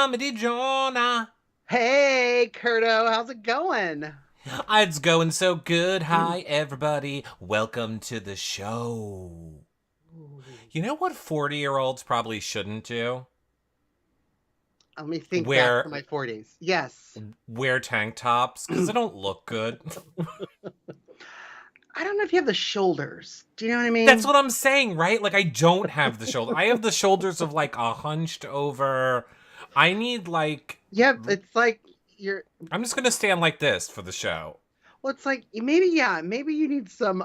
Comedy Jonah. Hey, Curto, how's it going? It's going so good. Hi, everybody. Welcome to the show. Ooh. You know what 40-year-olds probably shouldn't do? Let me think back to Wear my 40s. Yes. wear tank tops because they don't look good. I don't know if you have the shoulders. Do you know what I That's mean? what I'm saying, right? Like I don't have the shoulder. I have the shoulders of like a hunched over. I need like Yep, it's like you're I'm just gonna stand like this for the show. well, it's like maybe maybe you need some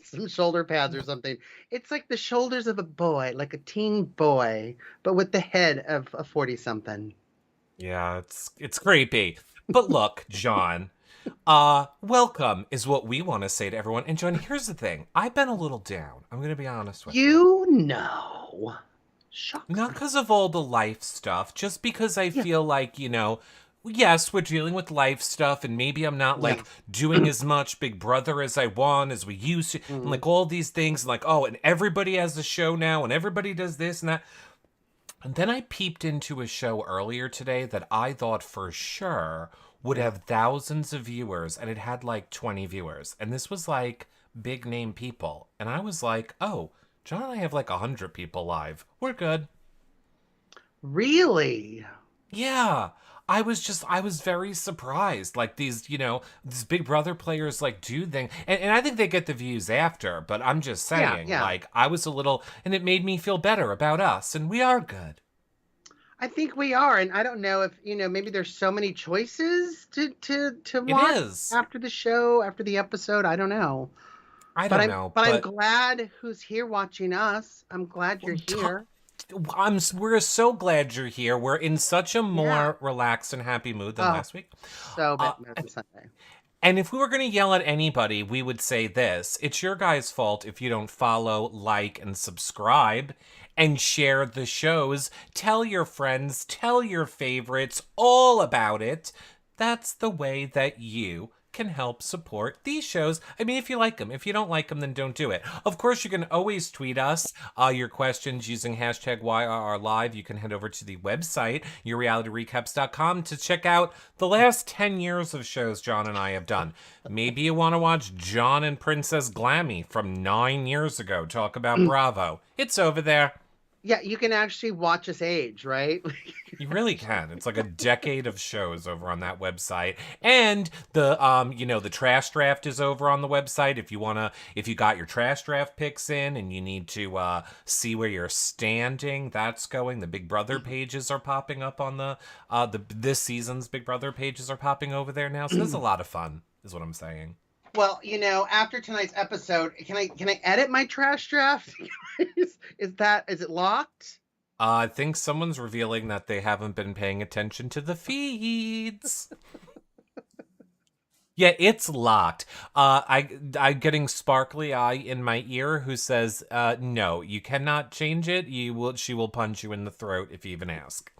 some shoulder pads or something. It's like the shoulders of a boy, like a teen boy, but with the head of a 40 something. Yeah, it's creepy. But look, John. Welcome is what we want to say to everyone. And John, here's the thing. I've been a little down. I'm gonna be honest with you. You know. Shucks. Not because of all the life stuff, just because I Yeah, feel like, yes, we're dealing with life stuff, and maybe I'm not yeah. like doing as much Big Brother as I want as we used to, and Mhm. like all these things, and like, oh, and everybody has a show now, and everybody does this and that. And then I peeped into a show earlier today that I thought for sure would Yeah. have thousands of viewers, and it had like 20 viewers. And this was like big name people. And I was like, oh, John and I have like 100 people live. We're good. Really? Yeah. I was very surprised. Like these Big Brother players like do things. And I think they get the views after, but I'm just Yeah, saying, yeah. like, I was a little, and it made me feel better about us, and we are good. I think we are, and I don't know if, maybe there's so many choices to It watch is. after the show, after the episode. I don't know. I But don't I'm know, but I'm but glad who's here watching us. I'm glad you're Well, here. we're so glad you're here. We're in such a Yeah. more relaxed and happy mood than Oh, last week. so Uh, better than Sunday. and if we were going to yell at anybody, we would say this. It's your guys' fault if you don't follow, like, and subscribe and share the shows. Tell your friends, tell your favorites all about it. That's the way that you can help support these shows. I mean, if you like them. If you don't like them, then don't do it. Of course, you can always tweet us your questions using hashtag YRRLive. You can head over to the website, yourrealityrecaps.com, to check out the last 10 years of shows John and I have done. Maybe you want to watch John and Princess Glammy from 9 years ago talk about Bravo. It's over there. Yeah, you can actually watch us age, right? You really can. It's like a decade of shows over on that website. And the trash draft is over on the website if you got your trash draft picks in and you need to see where you're standing, that's going. The Big Brother pages are popping up on the this season's Big Brother pages are popping over there now. So there's a lot of fun, is what I'm saying. Well, after tonight's episode, can I edit my trash draft? Is it locked? I think someone's revealing that they haven't been paying attention to the feeds. Yeah, it's locked. I'm getting sparkly eye in my ear who says, no, you cannot change it. She will punch you in the throat if you even ask.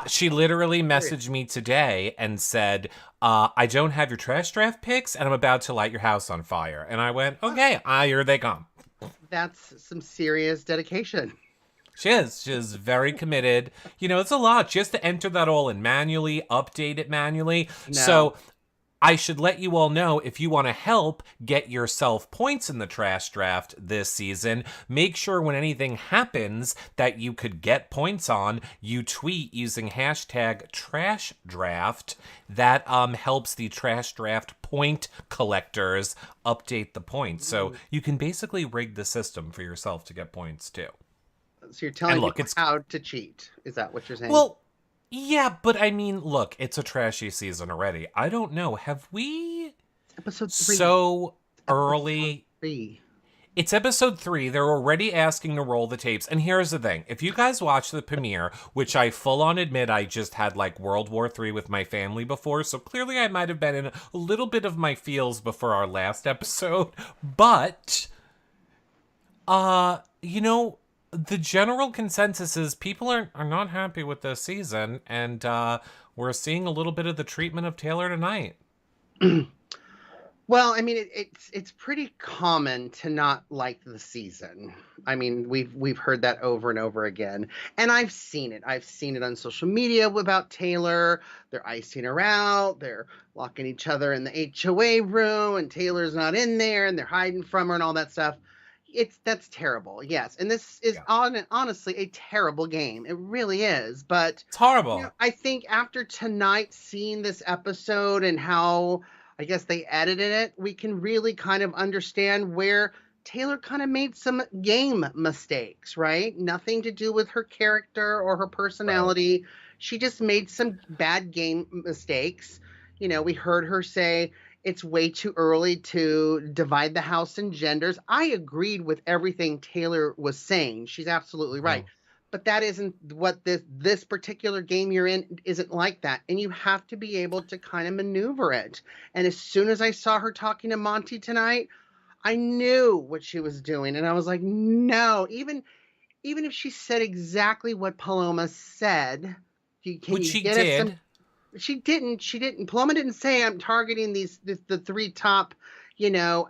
She literally messaged me today and said, I don't have your trash draft picks and I'm about to light your house on fire. And I went, okay, here they come. That's some serious dedication. She is. She's very committed. It's a lot. She has to enter that all in manually, update it manually. No. So I should let you all know, if you want to help get yourself points in the trash draft this season, make sure when anything happens that you could get points on, you tweet using hashtag trash draft. That helps the trash draft point collectors update the points. So you can basically rig the system for yourself to get points too. So you're And telling look, people it's how to cheat. Is that what you're saying? well, yeah, but I mean, look, it's a trashy season already. I don't know. Have we Episode 3. so Episode early? 3. It's episode 3. They're already asking to roll the tapes. And here's the thing. If you guys watch the premiere, which I full on admit I just had like World War III with my family before, so clearly I might have been in a little bit of my feels before our last episode. But, the general consensus is people are not happy with this season, and we're seeing a little bit of the treatment of Taylor tonight. Well, I mean, it's pretty common to not like the season. I mean, we've heard that over and over again, and I've seen it. I've seen it on social media about Taylor. They're icing her out. They're locking each other in the HOA room, and Taylor's not in there, and they're hiding from her and all that stuff. That's terrible. Yes, and this is Yeah. honestly a terrible game. It really is. But It's horrible. I think after tonight, seeing this episode and how I guess they edited it, we can really kind of understand where Taylor kind of made some game mistakes, right? Nothing to do with her character or her Right. personality. She just made some bad game mistakes. We heard her say it's way too early to divide the house in genders. I agreed with everything Taylor was saying. She's absolutely right. Mhm. But that isn't what this particular game you're in isn't like that. And you have to be able to kind of maneuver it. And as soon as I saw her talking to Monty tonight, I knew what she was doing. And I was like, no, even if she said exactly what Paloma said, can Which you she get us some? did. She didn't. Paloma didn't say I'm targeting the three top,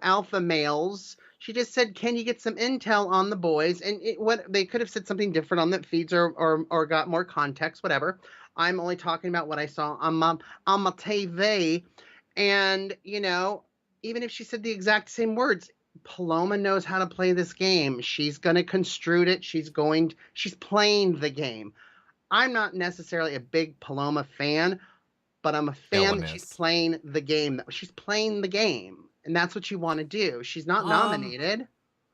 alpha males. She just said, "Can you get some intel on the boys?" And what they could have said something different on the feeds or got more context, whatever. I'm only talking about what I saw on my TV, and even if she said the exact same words, Paloma knows how to play this game. She's going to construe it. She's playing the game. I'm not necessarily a big Paloma fan, but I'm a No fan one that she's is. playing the game. She's playing the game, and that's what you want to do. She's not Um. nominated.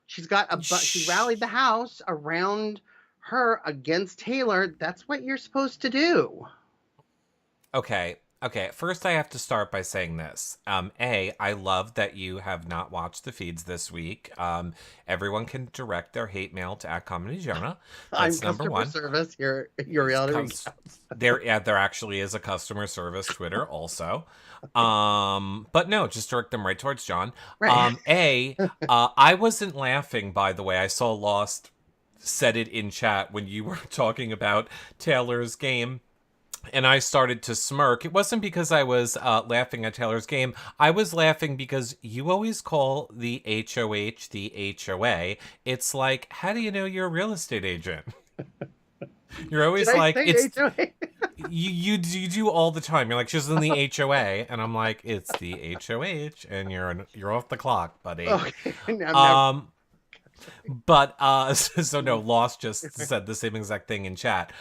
She's got she rallied Sh- the house around her against Taylor. That's what you're supposed to do. Okay. Okay. First, I have to start by saying this. I love that you have not watched the feeds this week. Everyone can direct their hate mail to @ComedyJonah. I'm That's number customer one. service. Your reality Cus- recaps. there actually is a customer service Twitter also. But no, just direct them right towards John. Right. I wasn't laughing, by the way. I saw Lost said it in chat when you were talking about Taylor's game, and I started to smirk. It wasn't because I was laughing at Taylor's game. I was laughing because you always call the HOH the HOA. It's like, how do you know you're a real estate agent? You're Did always I like, say it's HOA? you do all the time. You're like, she's in the HOA, and I'm like, it's the HOH, and you're off the clock, buddy. Okay. I'm never. Um, but so no, Lost just said the same exact thing in chat.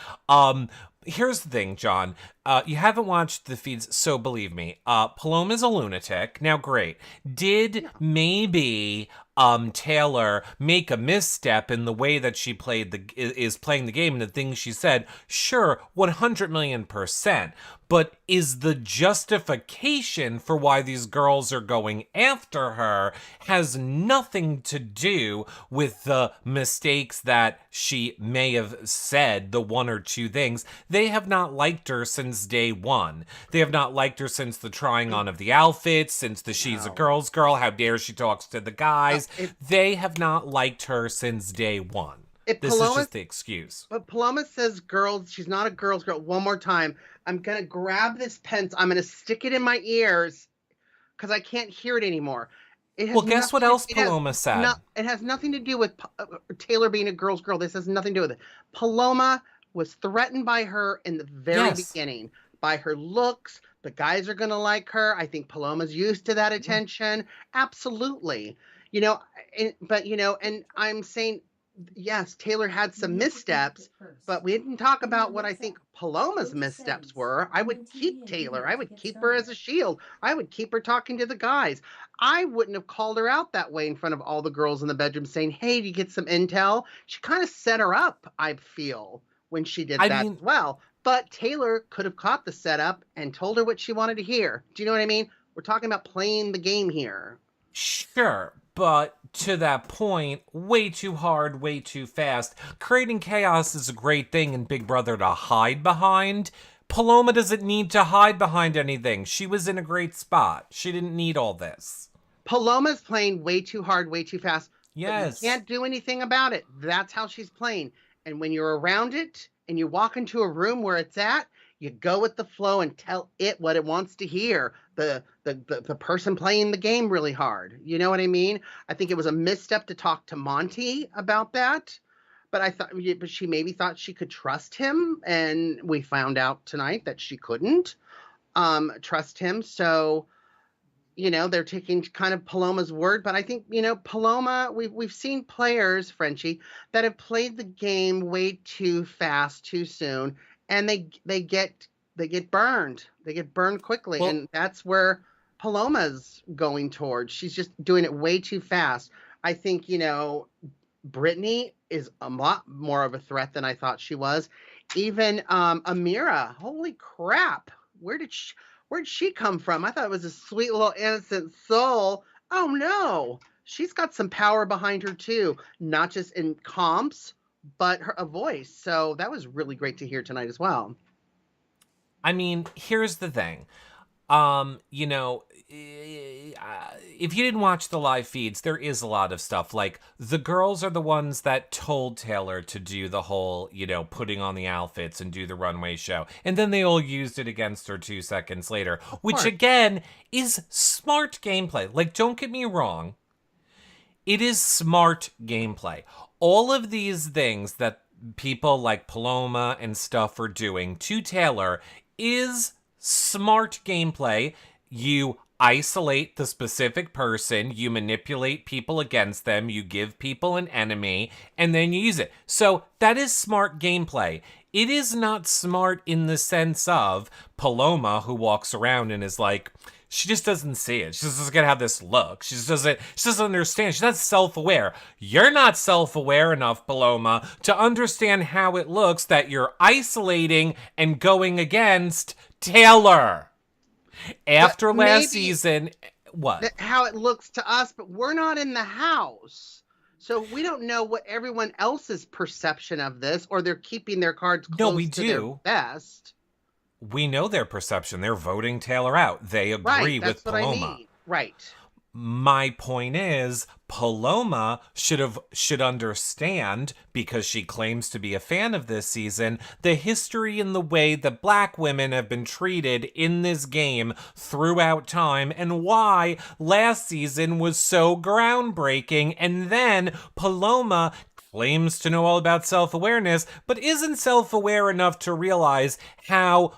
Here's the thing, John. You haven't watched the feeds, so believe me. Paloma's a lunatic. Now, great. Did maybe Taylor make a misstep in the way that she is playing the game and the things she said? Sure, 100 million%. But is the justification for why these girls are going after her has nothing to do with the mistakes that she may have said, the one or two things. They have not liked her since day one. They have not liked her since the trying on of the outfits, since the she's a No. girl's girl, how dare she talks to the Uh, guys. if They have not liked her since day one. if This is Paloma just the excuse. But Paloma says girls, she's not a girl's girl. One more time. I'm going to grab this pencil. I'm going to stick it in my ears because I can't hear it anymore. It Well, has guess what nothing to, else Paloma said? it has nothing to do with Taylor being a girl's girl. This has nothing to do with it. Paloma was threatened by her in the very Yes. beginning by her looks. The guys are going to like her. I think Paloma's used to that attention. Absolutely. And I'm saying yes, Taylor had some missteps, but we didn't talk about what I think Paloma's missteps were. I would keep Taylor. I would keep her as a shield. I would keep her talking to the guys. I wouldn't have called her out that way in front of all the girls in the bedroom saying, "Hey, do you get some intel?" She kind of set her up, I feel, when she did I that mean, as well. But Taylor could have caught the setup and told her what she wanted to hear. Do you know what I mean? We're talking about playing the game here. sure, but to that point, way too hard, way too fast. Creating chaos is a great thing in Big Brother to hide behind. Paloma doesn't need to hide behind anything. She was in a great spot. She didn't need all this. Paloma's playing way too hard, way too fast, but you Yes. can't do anything about it. That's how she's playing. And when you're around it and you walk into a room where it's at, You go with the flow and tell it what it wants to hear. The person playing the game really hard. You know what I mean? I think it was a misstep to talk to Monty about that. But but she maybe thought she could trust him, and we found out tonight that she couldn't trust him. So, they're taking kind of Paloma's word, but I think, Paloma, we've seen players, Frenchie, that have played the game way too fast, too soon, and they get burned. They get burned quickly, Well, and that's where Paloma's going towards. She's just doing it way too fast. I think, Brittany is a lot more of a threat than I thought she was. Even Amira, holy crap. Where'd she come from? I thought it was a sweet little innocent soul. Oh no. She's got some power behind her too, not just in comps, but a voice. So that was really great to hear tonight as well. I mean, here's the thing. You know, if you didn't watch the live feeds, there is a lot of stuff. Like, the girls are the ones that told Taylor to do the whole, putting on the outfits and do the runway show. And then they all used it against her 2 seconds later, which again is smart gameplay. Like, don't get me wrong. It is smart gameplay. All of these things that people like Paloma and stuff are doing to Taylor is smart gameplay. You isolate the specific person, you manipulate people against them, you give people an enemy, and then you use it. So that is smart gameplay. It is not smart in the sense of Paloma, who walks around and is like, she just doesn't see it. She just doesn't have this look. She doesn't understand. She's not self-aware. You're not self-aware enough, Paloma, to understand how it looks that you're isolating and going against Taylor. After last season, what? How it looks to us, but we're not in the house. So we don't know what everyone else's perception of this, or they're keeping their cards close to their vest. We know their perception. They're voting Taylor out. They agree with Paloma. I mean. Right. My point is, Paloma should understand, because she claims to be a fan of this season, the history and the way that black women have been treated in this game throughout time, and why last season was so groundbreaking. And then Paloma claims to know all about self-awareness, but isn't self-aware enough to realize how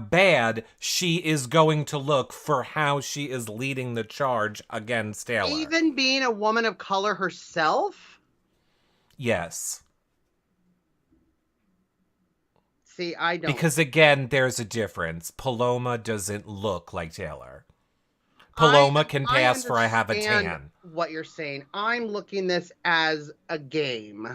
bad she is going to look for how she is leading the charge against Taylor. Even being a woman of color herself? Yes. See, I don't. Because again, there's a difference. Paloma doesn't look like Taylor. Paloma can pass for I have a tan. What you're saying. I'm looking this as a game.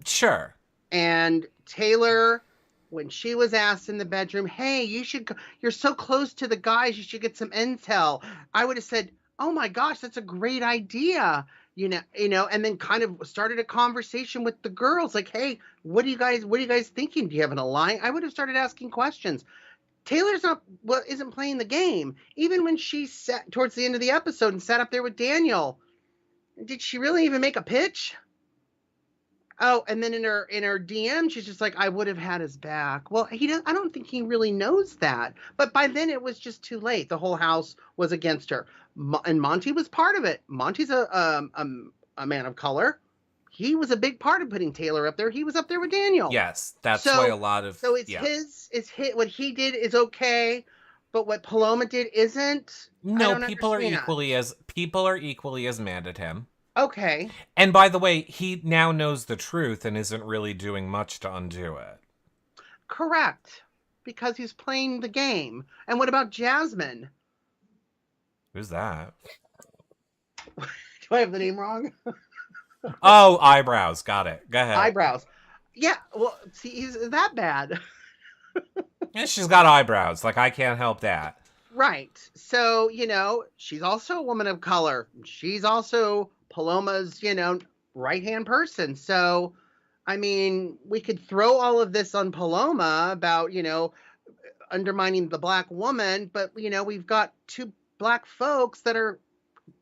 Sure. And Taylor, when she was asked in the bedroom, hey, you're so close to the guys, you should get some intel. I would have said, oh my gosh, that's a great idea. And then kind of started a conversation with the girls. Like, hey, what are you guys thinking? Do you have an alliance? I would have started asking questions. Taylor's isn't playing the game. Even when she sat towards the end of the episode and sat up there with Daniel, did she really even make a pitch? Oh, and then in her DM, she's just like, I would have had his back. Well, I don't think he really knows that. But by then it was just too late. The whole house was against her. And Monty was part of it. Monty's a man of color. He was a big part of putting Taylor up there. He was up there with Daniel. Yes, that's why a lot of... So what he did is okay, but what Paloma did isn't. No, people are equally as mad at him. Okay. And by the way, he now knows the truth and isn't really doing much to undo it. Correct. Because he's playing the game. And what about Jasmine? Who's that? Do I have the name wrong? Oh, eyebrows. Got it. Go ahead. Eyebrows. Yeah, well, see, he's that bad. Yeah, she's got eyebrows. Like, I can't help that. Right. So, she's also a woman of color. She's also Paloma's, right-hand person. So, I mean, we could throw all of this on Paloma about, undermining the black woman, but, we've got two black folks that are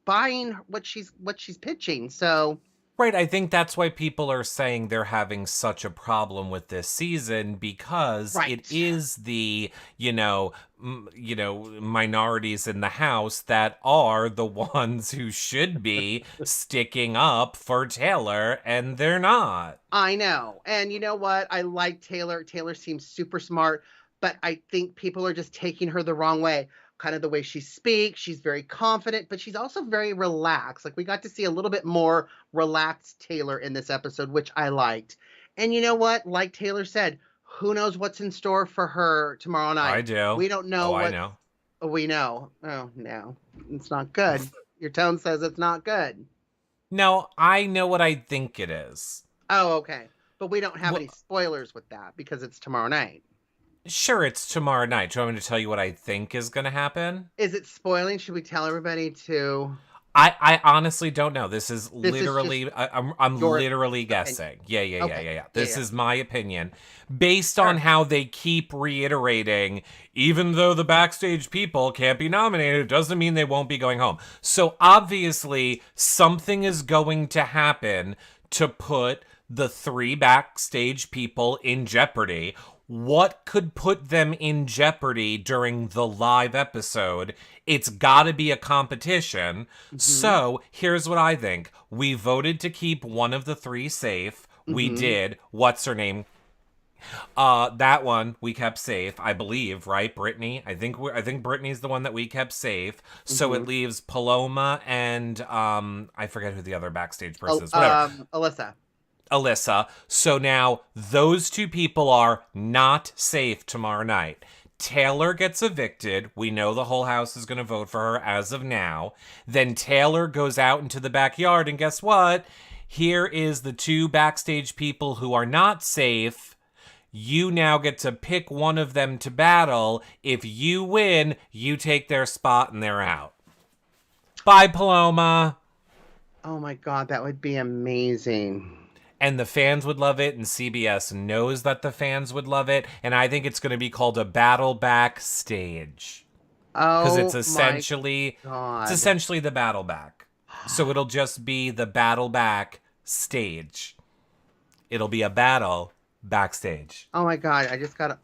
buying what she's pitching. So Right, I think that's why people are saying they're having such a problem with this season because it Right. is the, minorities in the house that are the ones who should be sticking up for Taylor and they're not. I know. And you know what? I like Taylor. Taylor seems super smart, but I think people are just taking her the wrong way. Kind of the way she speaks. She's very confident, but she's also very relaxed. Like we got to see a little bit more relaxed Taylor in this episode, which I liked. And you know what? Like Taylor said, who knows what's in store for her tomorrow I night? do. We don't know Oh, I what know. we know. Oh, no. It's not good. Your tone says it's not good. No, I know what I think it is. Oh, okay. But we don't have any Well, spoilers with that because it's tomorrow night. sure, it's tomorrow night. Do you want me to tell you what I think is going to happen? Is it spoiling? Should we tell everybody to I honestly don't know. This is this is just literally I'm your literally opinion? guessing. Yeah. Okay. Yeah. Yeah, This yeah. is my opinion based on Sure. how they keep reiterating even though the backstage people can't be nominated doesn't mean they won't be going home. So obviously something is going to happen to put the three backstage people in jeopardy. What could put them in jeopardy during the live episode? It's got to be a competition. Mhm. So here's what I think. We voted to keep one of the three safe. We Mhm. did. What's her name? That one we kept safe, I believe, right? Brittany. I think Brittany's the one that we kept safe. So it Mhm. leaves Paloma and I forget who the other backstage person is. Whatever. Alyssa. Alyssa. So now those two people are not safe tomorrow night. Taylor gets evicted. We know the whole house is going to vote for her as of now. Then Taylor goes out into the backyard, and guess what? Here is the two backstage people who are not safe. You now get to pick one of them to battle. If you win, you take their spot and they're out. Bye, Paloma. Oh my God, that would be amazing. And the fans would love it, and CBS knows that the fans would love it, and I think it's going to be called a battle backstage because Oh my it's God. essentially the battle back. So it'll just be the battle back stage. It'll be a battle backstage. Oh my God. I just got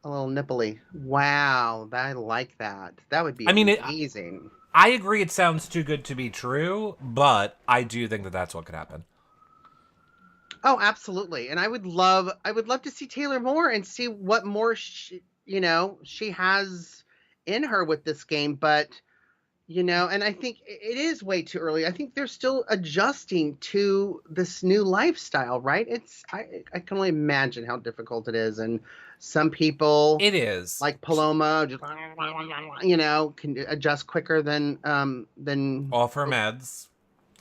a little nipply. Wow. I like that. That would be I mean, amazing. I agree it sounds too good to be true, but I do think that that's what could happen. Oh, absolutely. And I would love to see Taylor more and see what more she has in her with this game, but and I think it is way too early. I think they're still adjusting to this new lifestyle, right? I can only imagine how difficult it is, and some people It is. like Paloma just can adjust quicker than Off her meds.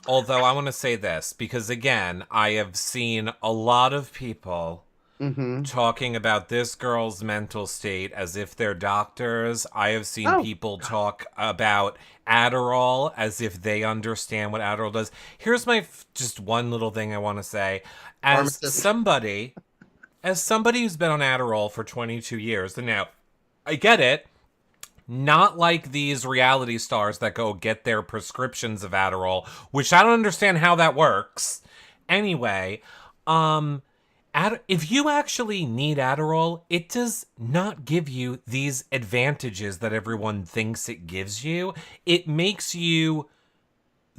Although I want to say this, because again, I have seen a lot of people mhm. talking about this girl's mental state as if they're doctors. I have seen Oh, people God. talk about Adderall as if they understand what Adderall does. Here's my just one little thing I want to say. As Pharmacist. somebody, as somebody who's been on Adderall for 22 years, and now I get it, not like these reality stars that go get their prescriptions of Adderall, which I don't understand how that works. Anyway, um, if you actually need Adderall, it does not give you these advantages that everyone thinks it gives you. It makes you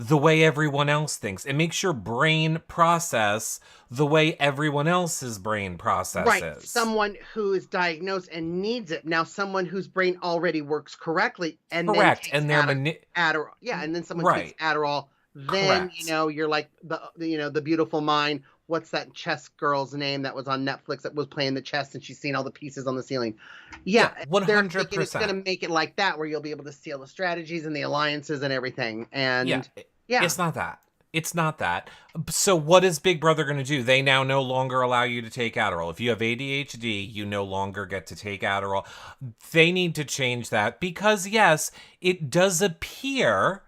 the way everyone else thinks. It makes your brain process the way everyone else's brain Right. processes. Someone who is diagnosed and needs it. Now, someone whose brain already works correctly and then Correct. takes And they're Adderall. Yeah, and then someone takes right. Adderall. Then, Correct. you're like the beautiful mind. What's that chess girl's name that was on Netflix that was playing the chess and she's seen all the pieces on the ceiling? Yeah, Yeah, they're thinking it's going 100%. to make it like that, where you'll be able to see all the strategies and the alliances and everything. Yeah, And yeah, it's not that. It's not that. So what is Big Brother going to do? They now no longer allow you to take Adderall. If you have ADHD, you no longer get to take Adderall. They need to change that because yes, it does appear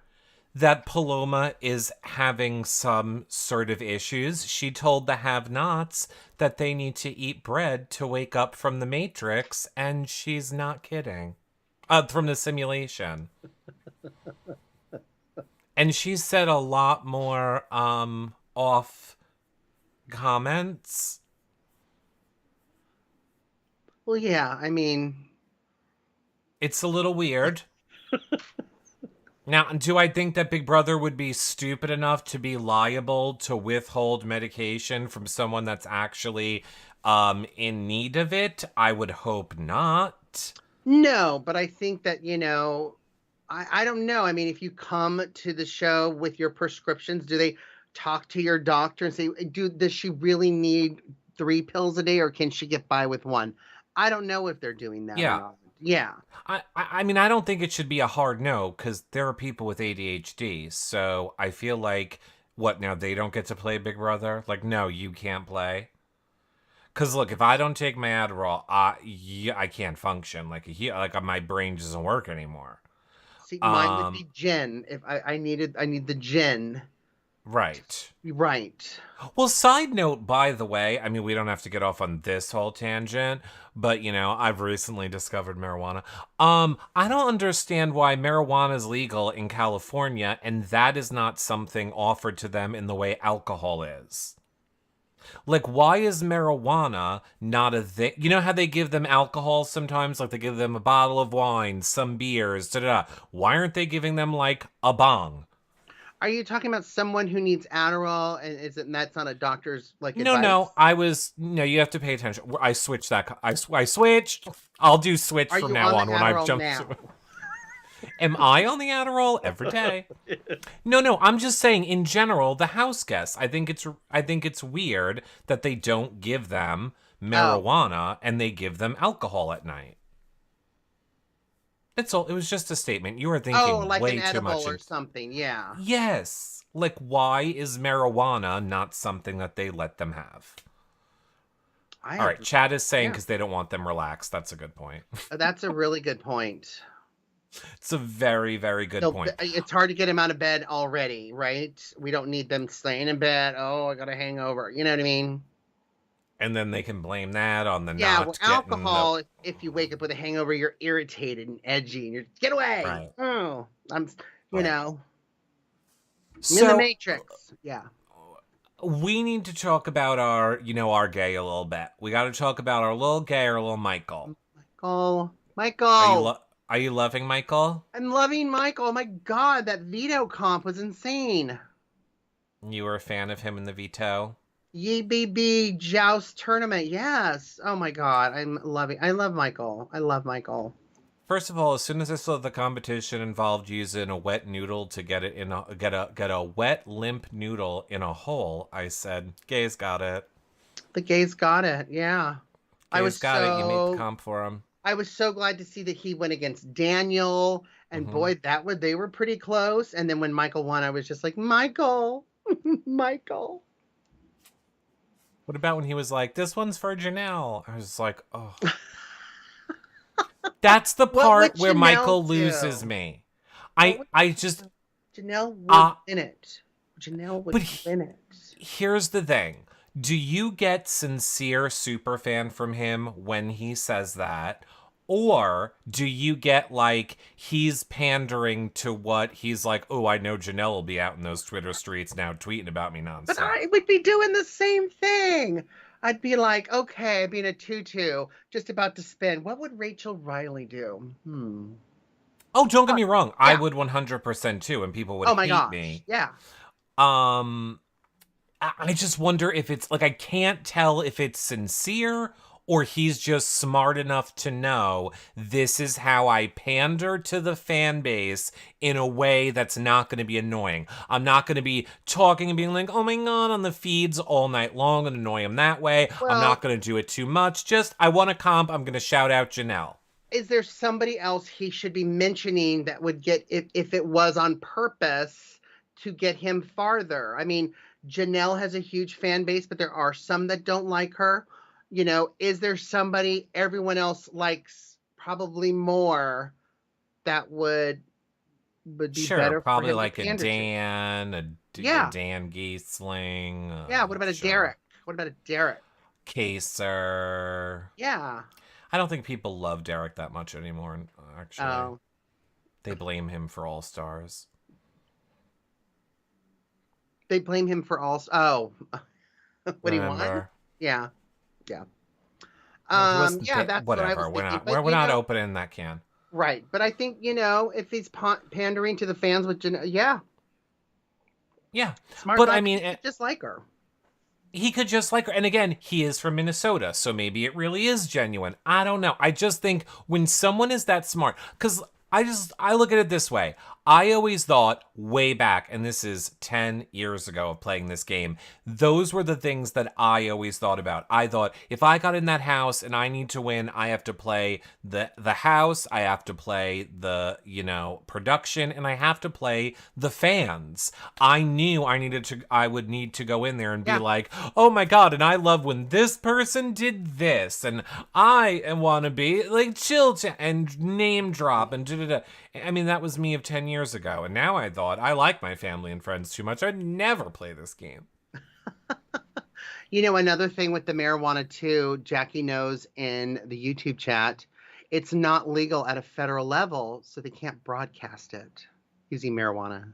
that Paloma is having some sort of issues. She told the have-nots that they need to eat bread to wake up from the Matrix, and she's not kidding. From the simulation. And she said a lot more off comments. Well, yeah, I mean, It's a little weird. Now, do I think that Big Brother would be stupid enough to be liable to withhold medication from someone that's actually in need of it? I would hope not. no, but I think that, I don't know. I mean, if you come to the show with your prescriptions, do they talk to your doctor and say, does she really need 3 pills a day or can she get by with one? I don't know if they're doing that or Yeah. not. Yeah. I mean, I don't think it should be a hard no, because there are people with ADHD. So I feel like, what, now they don't get to play Big Brother? Like, no, you can't play? Because look, if I don't take my Adderall, I can't function. Like my brain doesn't work anymore. See, mine would be Jen. If I need the Jen. Right. Right. Well, side note, by the way, I mean, we don't have to get off on this whole tangent, but, I've recently discovered marijuana. I don't understand why marijuana is legal in California and that is not something offered to them in the way alcohol is. Like, why is marijuana not a thing? You know how they give them alcohol sometimes? Like, they give them a bottle of wine, some beers, da-da-da. Why aren't they giving them, like, a bong? Are you talking about someone who needs Adderall and that's not a doctor's No, advice? no, you have to pay attention. I switched that. I switched. I'll do switch Are from you now on the on when I've Adderall jumped. now? Am I on the Adderall every day? No, I'm just saying in general, the house guests. I think it's weird that they don't give them marijuana and they give them alcohol at night. That's all. It was just a statement. You were thinking like way an too edible much. or something. Yeah. Yes. Like, why is marijuana not something that they let them have? All right, Chad is saying because they don't want them relaxed. That's a good point. That's a really good point. It's a very, very good point. It's hard to get them out of bed already, right? We don't need them staying in bed. Oh, I got a hangover. You know what I mean? And then they can blame that on the alcohol. If you wake up with a hangover, you're irritated and edgy, and you're get away. Right. Oh, I'm So, in the Matrix. Yeah. We need to talk about our gay a little bit. We got to talk about our little gay, our little Michael. Michael. Are you loving Michael? I'm loving Michael. Oh my God, that veto comp was insane. You were a fan of him in the veto? YBB Joust tournament. Yes. Oh my God. I love Michael. I love Michael. First of all, as soon as I saw the competition involved using a wet noodle to get a wet limp noodle in a hole, I said, "Gays got it." The gays got it. Yeah. Gays got it. You made the comp for him. I was so glad to see that he went against Daniel, and boy, they were pretty close. And then when Michael won, I was just like, Michael, Michael. What about when he was like, "This one's for Janelle"? I was like, oh. That's the part where Michael loses me. Janelle would win it. Janelle would win it. Here's the thing. Do you get sincere superfan from him when he says that? Or do you get like he's pandering to what he's like, oh, I know Janelle will be out in those Twitter streets now tweeting about me nonstop. But I would be doing the same thing. I'd be like, okay, being a tutu, just about to spin. What would Rachel Riley do? Oh, don't get me wrong. Yeah. I would 100% too, and people would hate me. Yeah. I just wonder if it's like, I can't tell if it's sincere or he's just smart enough to know this is how I pander to the fan base in a way that's not going to be annoying. I'm not going to be talking and being like, oh my God, on the feeds all night long and annoy him that way. Well, I'm not going to do it too much. Just, I want a comp. I'm going to shout out Janelle. Is there somebody else he should be mentioning that would get, if it was on purpose, to get him farther? I mean, Janelle has a huge fan base, but there are some that don't like her. You know, is there somebody everyone else likes probably more that would be better? Probably like a Dan, Dan Giesling. What about a Derek? What about a Derek? Kaser. Yeah. I don't think people love Derek that much anymore, actually. They blame him for All Stars. They blame him for all. Oh, what he won? Remember? Yeah, yeah. Well, he wasn't Yeah, that's what I was whatever. We're thinking. not But we're not opening that can. right. But I think if he's pandering to the fans with yeah, Yeah. smart But guy I could mean, just like her. he could just like her. And again, he is from Minnesota, so maybe it really is genuine. I don't know. I just think when someone is that smart, because I look at it this way. I always thought way back, and this is 10 years ago of playing this game, those were the things that I always thought about. I thought if I got in that house and I need to win, I have to play the house, I have to play the, production, and I have to play the fans. I knew I would need to go in there and be Yeah. like, oh my God, and I love when this person did this, and I want to be like and name drop and da-da-da. I mean, that was me of 10 years ago. And now I thought, I like my family and friends too much. I'd never play this game. Another thing with the marijuana too, Jackie knows in the YouTube chat, it's not legal at a federal level, so they can't broadcast it using marijuana.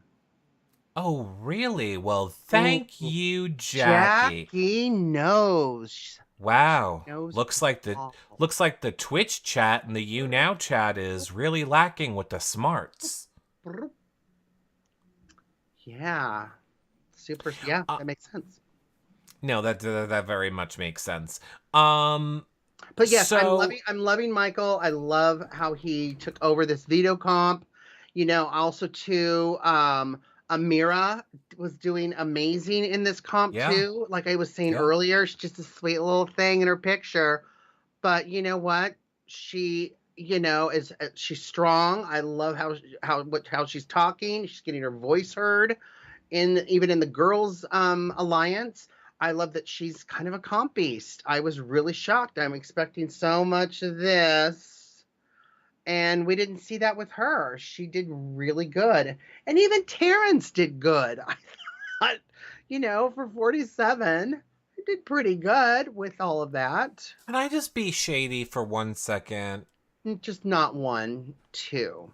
Oh, really? Well, thank you, Jackie. Jackie knows. Wow. Knows Looks like the Twitch chat and the YouNow chat is really lacking with the smarts. Yeah. Super. Yeah, that makes sense. No, that very much makes sense. But yes, so, I'm loving Michael. I love how he took over this veto comp. Also too, Amira was doing amazing in this comp too. Like I was saying earlier, she's just a sweet little thing in her picture. But you know what? She, she's strong. I love how she's talking. She's getting her voice heard even in the girls alliance. I love that she's kind of a comp beast. I was really shocked. I'm expecting so much of this. And we didn't see that with her. She did really good. And even Terrence did good. I thought, for 47, he did pretty good with all of that. Can I just be shady for 1 second? Just not 1, 2.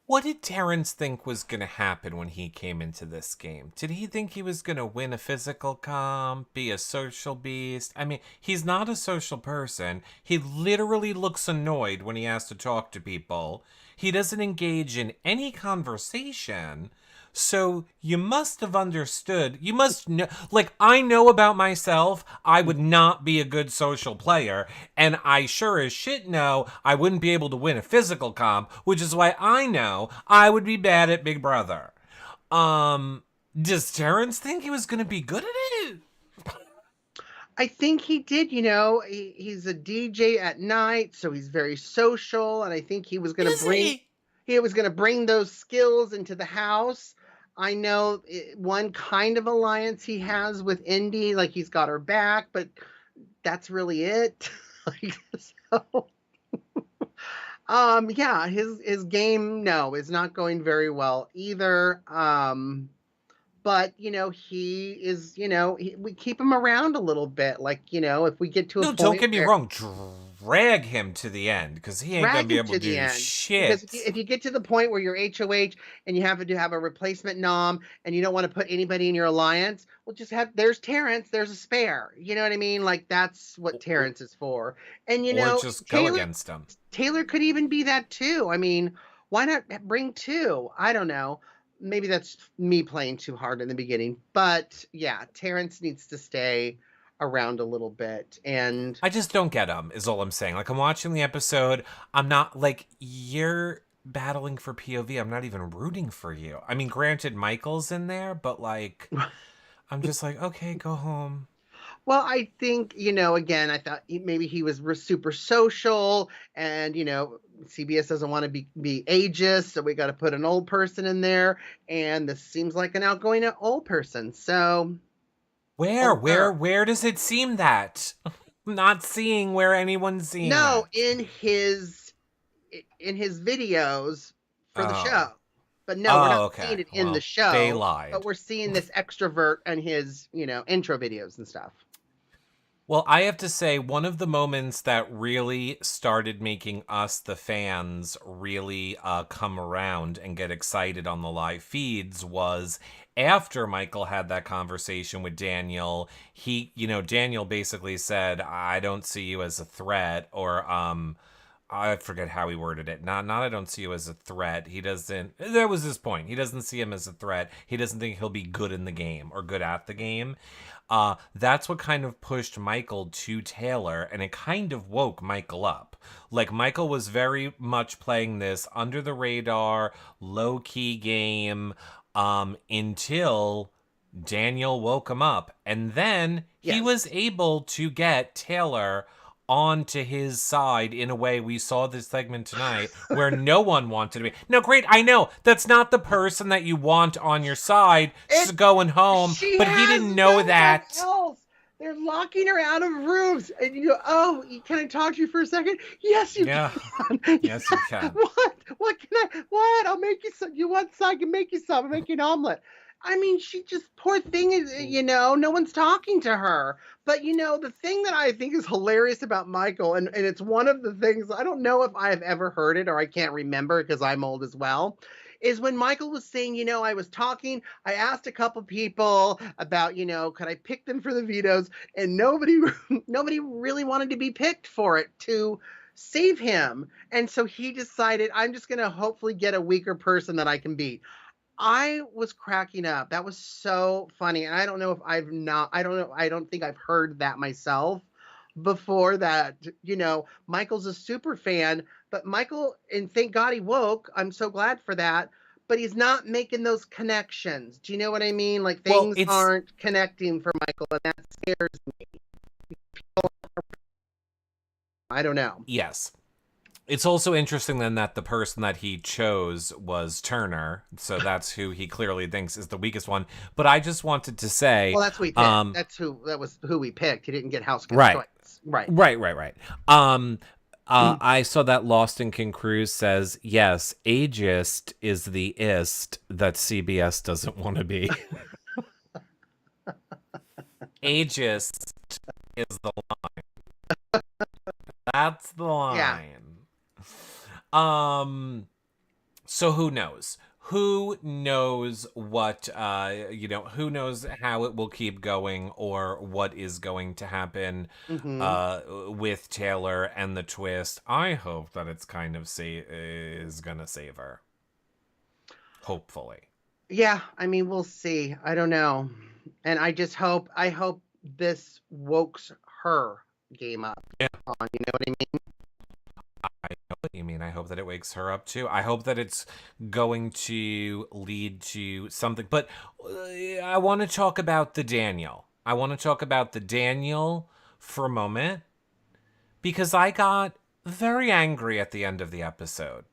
What did Terrence think was going to happen when he came into this game? Did he think he was going to win a physical comp, be a social beast? I mean, he's not a social person. He literally looks annoyed when he has to talk to people. He doesn't engage in any conversation. So you must have understood. You must know. Like, I know about myself, I would not be a good social player. And I sure as shit know I wouldn't be able to win a physical comp, which is why I know I would be bad at Big Brother. Does Terrence think he was going to be good at it? I think he did. He's a DJ at night, so he's very social. And I think he was going to bring those skills into the house. I know one kind of alliance he has with Indy, like he's got her back, but that's really it. Yeah, his game, no, is not going very well either. But he is, we keep him around a little bit. Like, if we get to a point. No, don't get me wrong. Drag him to the end because he ain't gonna be able to do shit. Because if you get to the point where you're HOH and you have to have a replacement nom and you don't want to put anybody in your alliance, well, there's Terrence, there's a spare. You know what I mean? Like that's what Terrence is for. And or just go against him. Taylor could even be that too. I mean, why not bring 2? I don't know. Maybe that's me playing too hard in the beginning, but yeah, Terrence needs to stay around a little bit. And I just don't get him, is all I'm saying. Like, I'm watching the episode, I'm not like, you're battling for POV, I'm not even rooting for you. I mean, granted, Michael's in there, but like, I'm just like, okay, go home. Well, I think, again, I thought maybe he was super social and, CBS doesn't want to be ageist, so we got to put an old person in there. And this seems like an outgoing old person. So where does it seem that? I'm not seeing where anyone's seeing No, that. in his videos for the show. But no, we're not seeing it in the show. They lied. But we're seeing this extrovert and his, intro videos and stuff. Well, I have to say, one of the moments that really started making us, the fans, really come around and get excited on the live feeds was after Michael had that conversation with Daniel. Daniel basically said, I don't see you as a threat, or, I forget how he worded it. Not I don't see you as a threat. He doesn't. That was his point. He doesn't see him as a threat. He doesn't think he'll be good in the game or good at the game. That's what kind of pushed Michael to Taylor, and it kind of woke Michael up. Like, Michael was very much playing this under the radar, low key game, until Daniel woke him up, and then he was able to get Taylor onto his side in a way we saw this segment tonight where no one wanted to be. No, great, I know that's not the person that you want on your side just going home, but he didn't know that. They're locking her out of rooms, and you go, "Oh, can I talk to you for a second?" Yes, you can. Yes, you can. What can I? What? I'll make you some. You want some? I can make you some. I'll make you an omelet. I mean, she just, poor thing, is, no one's talking to her. But, the thing that I think is hilarious about Michael, and it's one of the things, I don't know if I've ever heard it or I can't remember because I'm old as well, is when Michael was saying, I was talking, I asked a couple people about, could I pick them for the vetoes, and nobody really wanted to be picked for it to save him. And so he decided, I'm just going to hopefully get a weaker person that I can beat. I was cracking up. That was so funny. And I don't know if I don't think I've heard that myself before, that, Michael's a super fan, but Michael, and thank God he woke. I'm so glad for that. But he's not making those connections. Do you know what I mean? Like, things aren't connecting for Michael, and that scares me. I don't know. Yes. It's also interesting then that the person that he chose was Turner, so that's who he clearly thinks is the weakest one. But I just wanted to say, well, that's what we picked. That was who we picked. He didn't get house choice. Right. I saw that Lost in King Cruz says, yes, ageist is the ist that CBS doesn't want to be. Ageist is the line. That's the line. Yeah. So who knows? Who knows what, who knows how it will keep going or what is going to happen with Taylor and the twist. I hope that it's kind of is going to save her. Hopefully. Yeah, I mean, we'll see. I don't know. And I hope this wokes her game up. Yeah. You know what I mean? I know what you mean. I hope that it wakes her up too. I hope that it's going to lead to something. But I want to talk about the Daniel. For a moment, because I got very angry at the end of the episode.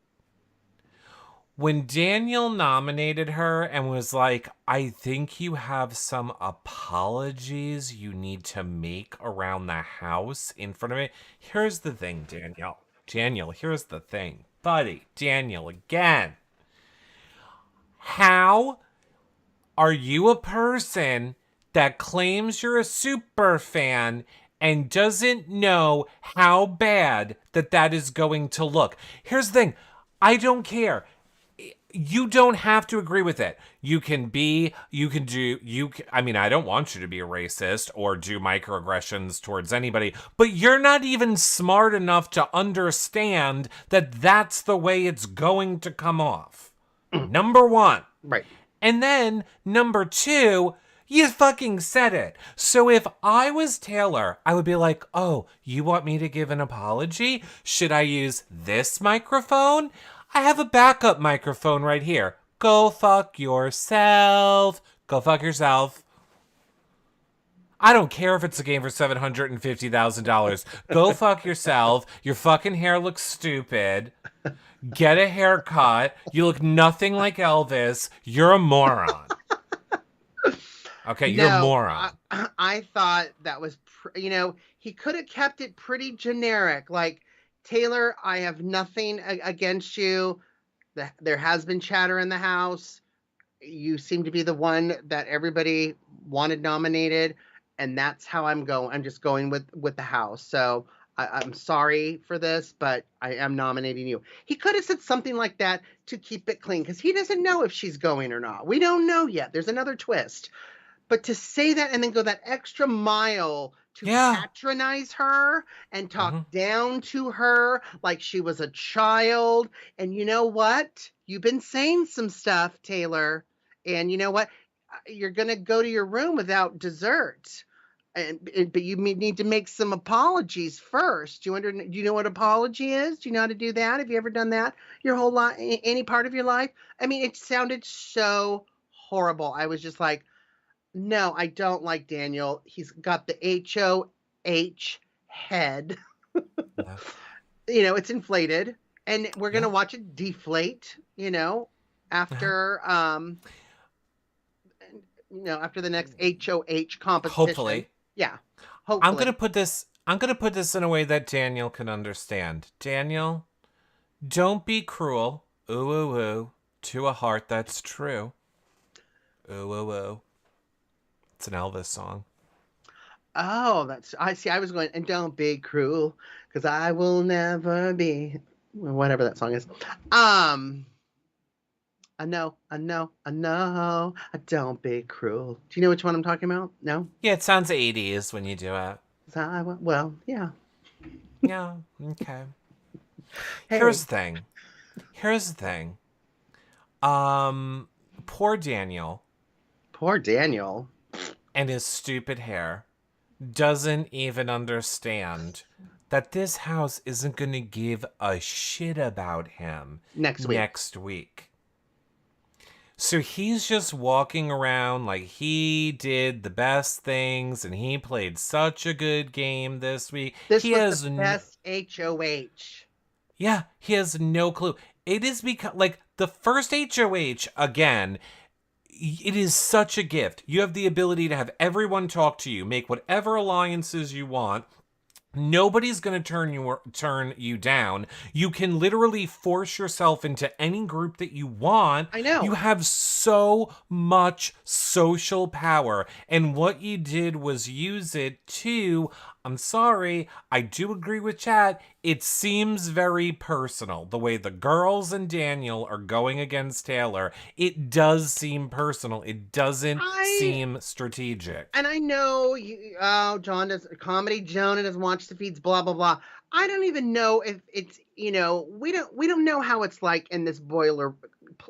When Daniel nominated her and was like, I think you have some apologies you need to make around the house in front of me. Here's the thing, Daniel. Here's the thing. Buddy, Daniel, again. How are you a person that claims you're a super fan and doesn't know how bad that is going to look? Here's the thing. I don't care. You don't have to agree with it. I don't want you to be a racist or do microaggressions towards anybody, but you're not even smart enough to understand that that's the way it's going to come off. Number one. Right. And then number two, you fucking said it. So if I was Taylor, I would be like, oh, you want me to give an apology? Should I use this microphone? I have a backup microphone right here. Go fuck yourself. Go fuck yourself. I don't care if it's a game for $750,000. Go fuck yourself. Your fucking hair looks stupid. Get a haircut. You look nothing like Elvis. You're a moron. Okay, you're a moron. I thought that was, he could have kept it pretty generic. Like, Taylor, I have nothing against you. There has been chatter in the house. You seem to be the one that everybody wanted nominated. and that's how I'm going. I'm just going with the house. So I'm sorry for this, but I am nominating you. He could have said something like that to keep it clean because he doesn't know if she's going or not. We don't know yet. There's another twist. But to say that and then go that extra mile to Yeah. patronize her and talk Mhm. down to her like she was a child. And you know what? You've been saying some stuff, Taylor. And you know what? You're going to go to your room without dessert. But you need to make some apologies first. Do you know what apology is? Do you know how to do that? Have you ever done that your whole life, any part of your life? I mean, it sounded so horrible. I was just like, no, I don't like Daniel. He's got the HOH head. Yeah. It's inflated, and we're gonna Yeah. watch it deflate, Uh-huh. after after the next HOH competition. Hopefully. Yeah, I'm gonna hopefully. put this I'm gonna put this in a way that Daniel can understand. Daniel, don't be cruel. Ooh ooh ooh. To a heart that's true. Ooh ooh ooh. It's an Elvis song. Oh, that's I see. I was going, and don't be cruel, because I will never be, whatever that song is. Um, I know, I know, I know. Don't be cruel. Do you know which one I'm talking about? No? Yeah, it sounds 80s when you do it. Well, yeah. Yeah, okay. Hey, Here's the thing. Here's the thing. Um, Poor Daniel poor Daniel. and his stupid hair doesn't even understand that this house isn't going to give a shit about him Next week. next week. So he's just walking around like he did the best things and he played such a good game this week. This He was the has best HOH. yeah, he has no clue. It is because like the first HOH again, it is such a gift. You have the ability to have everyone talk to you, make whatever alliances you want. Nobody's going to turn you down. You can literally force yourself into any group that you want. I You know. have so much social power. And what you did was use it to, I'm sorry, I do agree with Chad. It seems very personal. The way the girls and Daniel are going against Taylor, it does seem personal. It doesn't I seem strategic. and I know you. Oh, John does comedy. Jonah doesn't watch the feeds. Blah blah blah. I don't even know if it's we don't know how it's like in this boiler